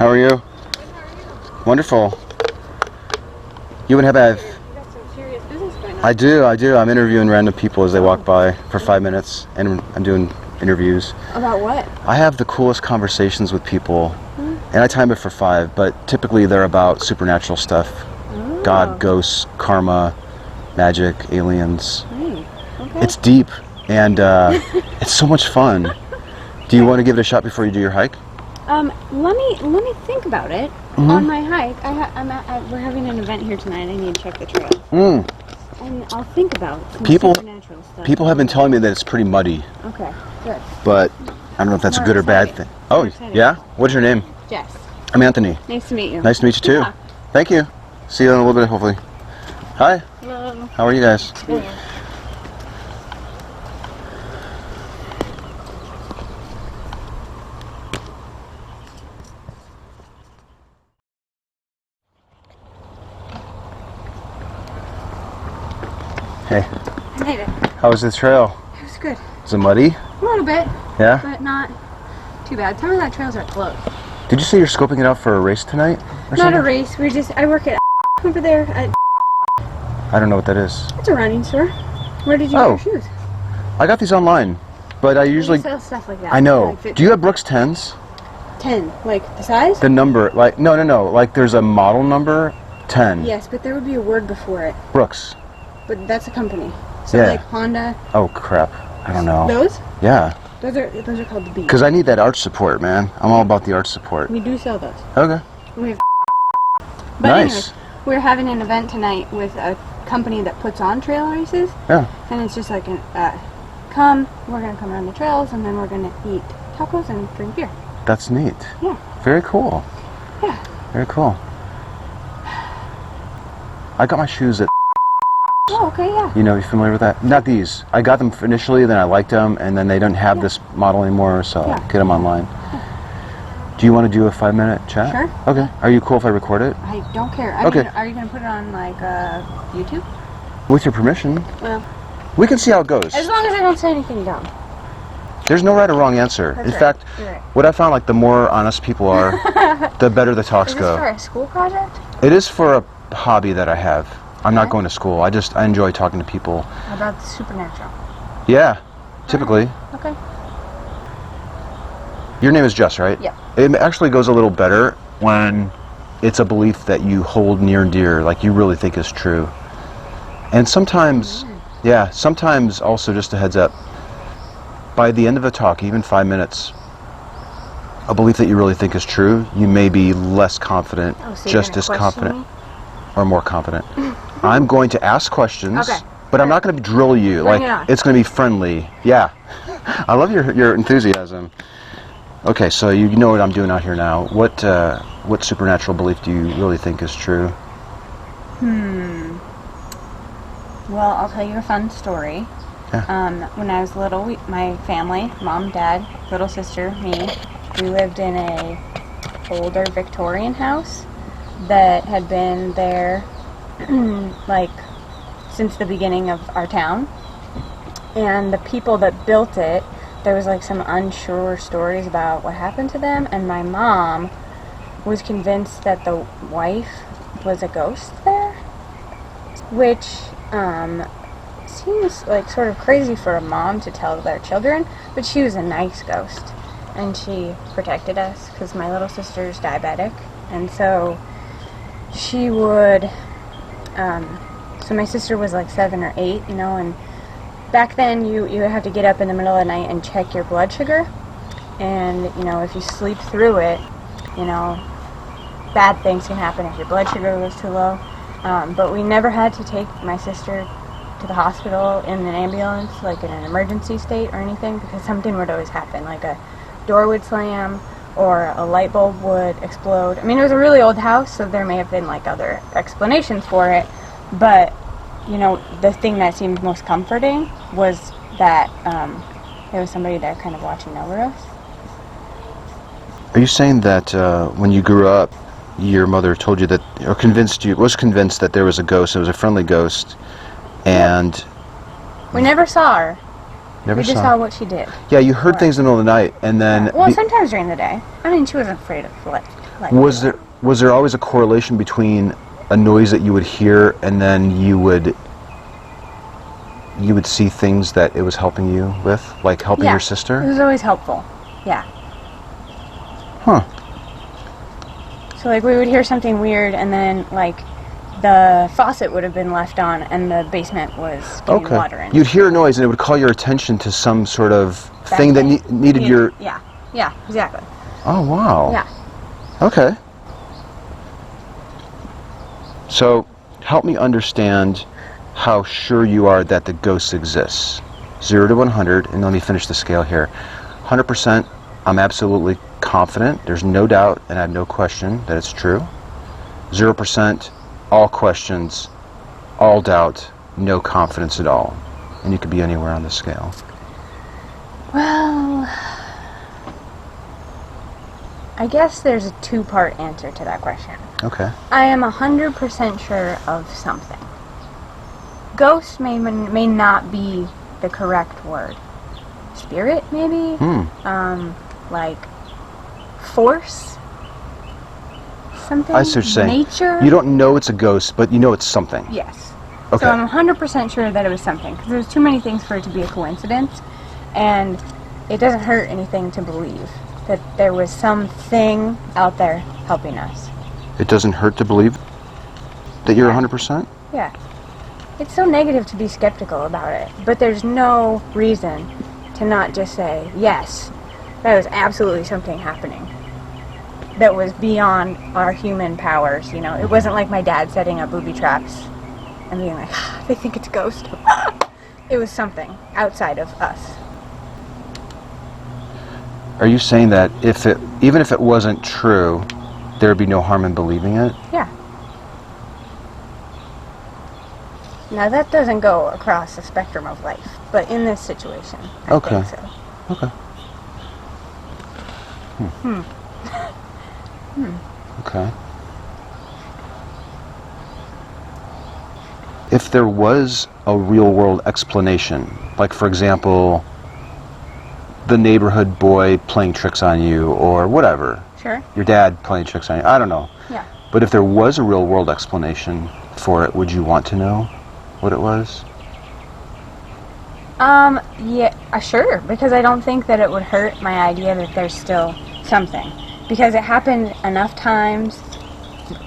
How are you? Good, how are you? Wonderful. You wouldn't have You got some serious business going on. I do. I'm interviewing random people as they walk by for 5 minutes, and I'm doing interviews. About what? I have the coolest conversations with people, and I time it for 5, but typically they're about supernatural stuff. Oh. God, ghosts, karma, magic, aliens. Okay. It's deep, and it's so much fun. Do you want to give it a shot before you do your hike? Let me think about it. On my hike, we're having an event here tonight. I need to check the trail. And I'll think about some supernatural stuff. People have been telling me that it's pretty muddy. Okay, good. But I don't know if that's a good or bad thing. Oh, yeah? What's your name? Jess. I'm Anthony. Nice to meet you. Nice to meet you too. Yeah. Thank you. See you in a little bit, hopefully. Hi. Hello. How are you guys? Good. Hey. I made it. How was the trail? It was good. Is it muddy? A little bit, Yeah? but not too bad. Some of that trails are closed. Did you say you're scoping it out for a race tonight? Or Not something? a race. I work at over there. I don't know what that is. It's a running store. Where did you get your shoes? I got these online, but I usually... They sell stuff like that. I know. Like Do you have Brooks 10s? 10, like the size? The number, like, no. Like there's a model number, 10. Yes, but there would be a word before it. Brooks. But that's a company. So Yeah. like Honda. Oh, crap. I don't know. Those? Yeah. Those are called the B. Because I need that arch support, man. I'm all about the arch support. We do sell those. Okay. We have. But Nice. anyways, we're having an event tonight with a company that puts on trail races. Yeah. And it's just like we're gonna come around the trails and then we're gonna eat tacos and drink beer. That's neat. Yeah. Very cool. Yeah. Very cool. I got my shoes at... Oh, okay, yeah. You familiar with that? Not these. I got them initially, then I liked them, and then they don't have this model anymore, so I get them online. Do you want to do a 5-minute chat? Sure. Okay. Are you cool if I record it? I don't care. Okay. Mean, are you gonna put it on like YouTube? With your permission. Well, We can see how it goes. as long as I don't say anything dumb. There's no right or wrong answer. That's In right. fact, You're right. what I found, like, the more honest people are, the better the talks Is this go. for a school project? It is for a hobby that I have. I'm not going to school. I enjoy talking to people. About the supernatural. Yeah, typically. Okay. Your name is Jess, right? Yeah. It actually goes a little better when it's a belief that you hold near and dear, like you really think is true. And sometimes, sometimes also, just a heads up, by the end of a talk, even 5 minutes, a belief that you really think is true, you may be less confident, Oh, so just you're as gonna confident, question or more confident. I'm going to ask questions, Okay. but I'm not going to drill you. Bring it on. It's going to be friendly. Yeah. I love your enthusiasm. Okay, so you know what I'm doing out here now. What supernatural belief do you really think is true? Well, I'll tell you a fun story. Yeah. When I was little, my family, mom, dad, little sister, me, we lived in a older Victorian house that had been there like since the beginning of our town. And the people that built it, there was like some unsure stories about what happened to them, and my mom was convinced that the wife was a ghost there, which seems like sort of crazy for a mom to tell their children, but she was a nice ghost, and she protected us because my little sister's diabetic, and so she would, so my sister was like 7 or 8, and back then you have to get up in the middle of the night and check your blood sugar, and if you sleep through it, bad things can happen if your blood sugar goes too low. But we never had to take my sister to the hospital in an ambulance, like in an emergency state or anything, because something would always happen, like a door would slam or a light bulb would explode. I mean, it was a really old house, so there may have been like other explanations for it, but the thing that seemed most comforting was that there was somebody there kind of watching over us. Are you saying that when you grew up, your mother told you that, or was convinced that there was a ghost, it was a friendly ghost, and... We never saw her. Never we just saw what she did. Yeah, you heard things in the middle of the night, and then... Well, sometimes during the day. I mean, she wasn't afraid of light. Was there always a correlation between a noise that you would hear and then you would see things that it was helping you with, like helping your sister? It was always helpful. Yeah. Huh. So like we would hear something weird, and then like the faucet would have been left on, and the basement was getting water in. You'd hear a noise, and it would call your attention to some sort of thing that needed your... Yeah. Yeah. Exactly. Oh wow. Yeah. Okay. So, help me understand how sure you are that the ghost exists. 0 to 100, and let me finish the scale here. 100%, I'm absolutely confident. There's no doubt, and I have no question that it's true. 0%, all questions, all doubt, no confidence at all. And you could be anywhere on the scale. Well, I guess there's a two-part answer to that question. Okay. I am 100% sure of something. Ghost may not be the correct word. Spirit, maybe? Like force? Something? I see what you're saying. Nature? You don't know it's a ghost, but you know it's something. Yes. Okay. So I'm 100% sure that it was something, because there's too many things for it to be a coincidence, and it doesn't hurt anything to believe that there was something out there helping us. It doesn't hurt to believe that you're 100%? Yeah. It's so negative to be skeptical about it, but there's no reason to not just say, yes, that was absolutely something happening that was beyond our human powers, you know. It wasn't like my dad setting up booby traps and being like, they think it's a ghost. It was something outside of us. Are you saying that even if it wasn't true, there would be no harm in believing it? Yeah. Now that doesn't go across the spectrum of life, but in this situation, I think so. Okay. Okay. If there was a real-world explanation, like for example, the neighborhood boy playing tricks on you, or whatever. Sure. Your dad playing tricks on you. I don't know. Yeah. But if there was a real-world explanation for it, would you want to know what it was? Yeah, sure, because I don't think that it would hurt my idea that there's still something. Because it happened enough times,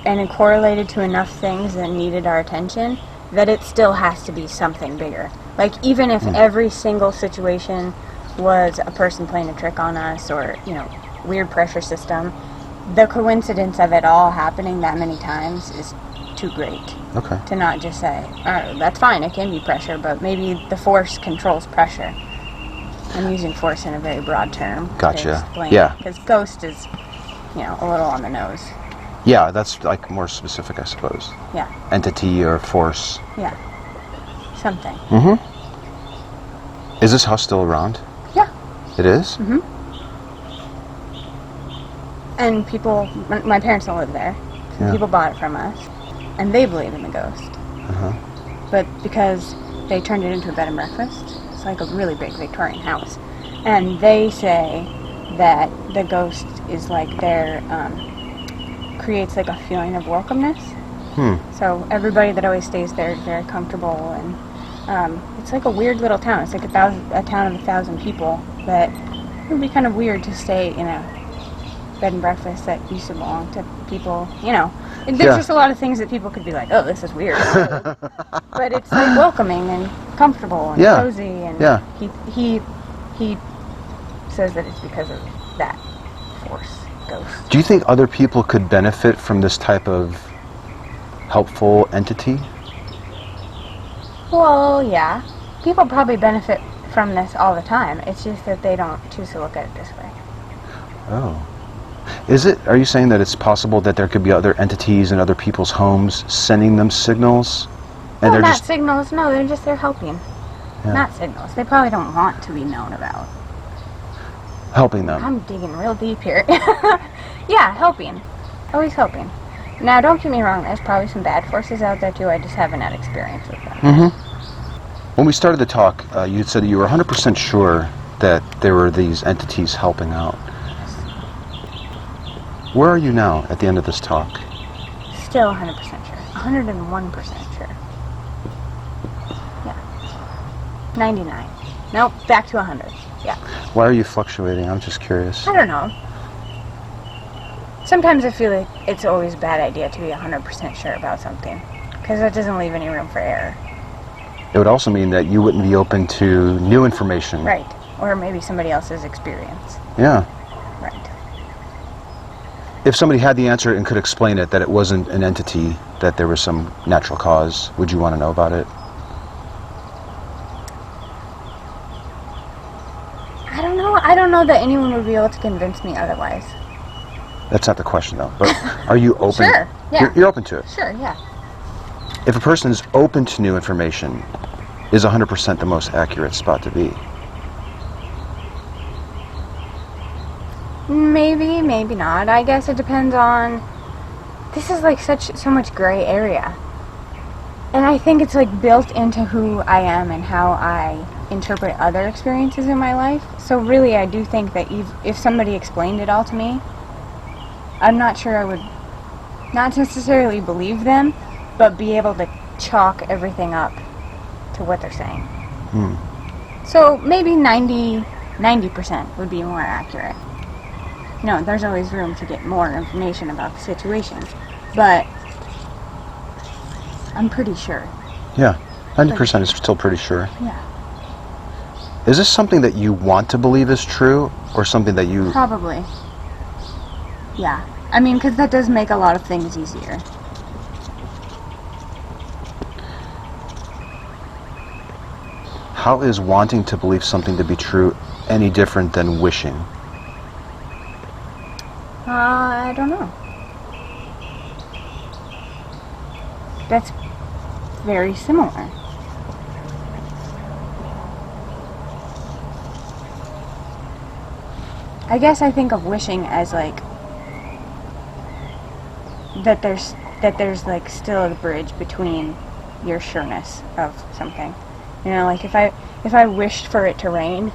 and it correlated to enough things that needed our attention, that it still has to be something bigger. Like, even if every single situation was a person playing a trick on us, or, you know, weird pressure system, the coincidence of it all happening that many times is too great. Okay. To not just say, oh, that's fine, it can be pressure, but maybe the force controls pressure. I'm using force in a very broad term. Gotcha. To explain. Yeah. Because ghost is, you know, a little on the nose. Yeah, that's like more specific, I suppose. Yeah. Entity or force. Yeah. Something. Mm-hmm. Is this house still around? Yeah. It is? Mm-hmm. And people, my parents don't live there. So people bought it from us. And they believe in the ghost. Uh-huh. But because they turned it into a bed and breakfast, it's like a really big Victorian house. And they say that the ghost is like their, creates like a feeling of welcomeness. So everybody that always stays there is very comfortable, and it's like a weird little town. It's like a town of 1,000 people, that it would be kind of weird to stay in a bed and breakfast that used to belong to people, you know. There's just a lot of things that people could be like, oh, this is weird. But it's like welcoming and comfortable and cozy, and he says that it's because of that force, ghost. Do you think other people could benefit from this type of helpful entity? Well, yeah. People probably benefit from this all the time. It's just that they don't choose to look at it this way. Oh. Are you saying that it's possible that there could be other entities in other people's homes sending them signals? And Well, not signals. No, they're helping. Not signals. They probably don't want to be known about. Helping them. I'm digging real deep here. Yeah, helping. Always helping. Now, don't get me wrong. There's probably some bad forces out there, too. I just haven't had experience with them. When we started the talk, you had said that you were 100% sure that there were these entities helping out. Where are you now at the end of this talk? Still 100% sure. 101% sure. Yeah. 99. Nope, back to 100. Yeah. Why are you fluctuating? I'm just curious. I don't know. Sometimes I feel like it's always a bad idea to be 100% sure about something, because that doesn't leave any room for error. It would also mean that you wouldn't be open to new information. Right. Or maybe somebody else's experience. Yeah. Right. If somebody had the answer and could explain it, that it wasn't an entity, that there was some natural cause, would you want to know about it? I don't know. I don't know that anyone would be able to convince me otherwise. That's not the question, though. But are you open? Sure, yeah. You're open to it? Sure, yeah. If a person is open to new information, is 100% the most accurate spot to be? Maybe, maybe not. I guess it depends on... This is like so much gray area. And I think it's like built into who I am and how I interpret other experiences in my life. So really, I do think that if somebody explained it all to me, I'm not sure I would not necessarily believe them, but be able to chalk everything up to what they're saying. Hmm. So maybe 90% would be more accurate. You know, there's always room to get more information about the situation, but I'm pretty sure. Yeah, 90% is still pretty sure. Yeah. Is this something that you want to believe is true, or something that you... Probably. Yeah. I mean, because that does make a lot of things easier. How is wanting to believe something to be true any different than wishing? I don't know. That's very similar. I guess I think of wishing as like that there's like still a bridge between your sureness of something. You know, like if I wished for it to rain,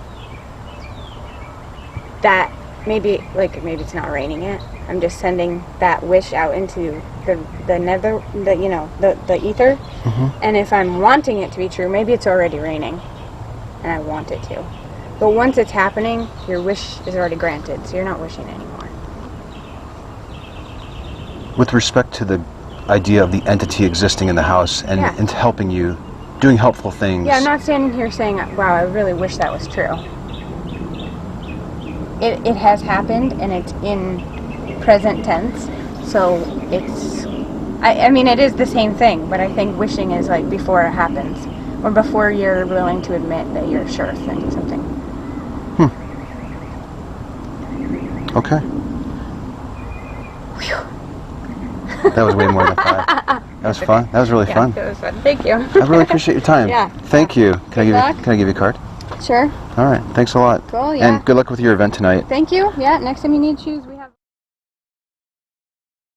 that maybe it's not raining yet. I'm just sending that wish out into the nether, the ether. Mm-hmm. And if I'm wanting it to be true, maybe it's already raining, and I want it to. But once it's happening, your wish is already granted, so you're not wishing anymore. With respect to the idea of the entity existing in the house and, Yeah. and helping you, doing helpful things. Yeah, I'm not standing here saying, wow, I really wish that was true. It has happened, and it's in present tense, so it's... I mean, it is the same thing, but I think wishing is like before it happens, or before you're willing to admit that you're sure of something. Okay. That was way more than 5. That was fun. That was really fun. That was fun. Thank you. I really appreciate your time. Yeah. Thank you. Can I luck. give you a card? Sure. All right. Thanks a lot. Cool, yeah. And good luck with your event tonight. Thank you. Yeah, next time you need shoes, we